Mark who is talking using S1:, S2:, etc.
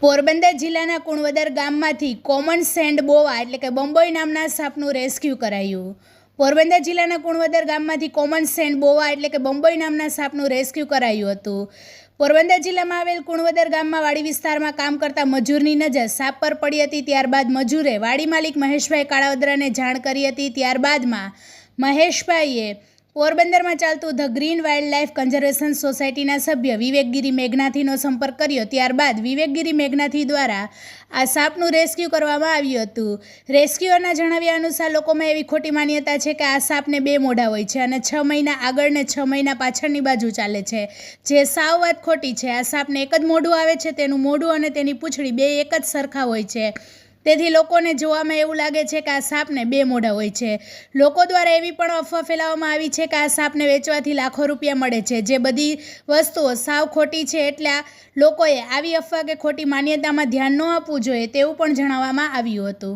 S1: પોરબંદર જિલ્લાના કુણવદર ગામમાંથી common send બોવા એટલે કે બંબોઈ નામના સાપનું રેસ્ક્યુ કરાયું. પોરબંદર જિલ્લાના કુણવદર ગામમાંથી કોમન સેન્ડ બોવા એટલે કે બંબોઈ નામના સાપનું રેસ્ક્યુ કરાયું હતું. પોરબંદર જિલ્લામાં આવેલ કુણવદર ગામમાં વાડી વિસ્તારમાં કામ કરતા મજૂરની નજર સાપ પર પડી હતી. ત્યારબાદ મજૂરે વાડી માલિક મહેશભાઈ કાળાવદરાને જાણ કરી હતી. ત્યારબાદમાં મહેશભાઈએ પોરબંદરમાં ચાલતું the green wild life conservation સોસાયટીના સભ્ય વિવેકગીરી મેઘનાથીનો સંપર્ક કર્યો. ત્યારબાદ વિવેકગીરી મેઘનાથી દ્વારા આ સાપનું રેસ્ક્યુ કરવામાં આવ્યું હતું. રેસ્ક્યુઅરના જણાવ્યા અનુસાર લોકોમાં એવી ખોટી માન્યતા છે કે આ સાપને 2 મોઢા હોય છે અને 6 મહિના આગળ ને 6 મહિના પાછળની બાજુ ચાલે છે, જે સાવ વાત ખોટી છે. આ સાપને એક જ મોઢું આવે છે. તેનું મોઢું અને તેની પૂંછડી 2 એક જ સરખા હોય છે. તેથી લોકોને જોવામાં એવું લાગે છે કે આ સાપને 2 મોઢા હોય છે. લોકો દ્વારા એવી પણ અફવા ફેલાવવામાં આવી છે કે આ સાપને વેચવાથી લાખો રૂપિયા મળે છે, જે બધી વસ્તુઓ સાવ ખોટી છે. એટલે લોકોએ આવી અફવા કે ખોટી માન્યતામાં ધ્યાન ન આપવું જોઈએ તેવું પણ જણાવવામાં આવ્યું હતું.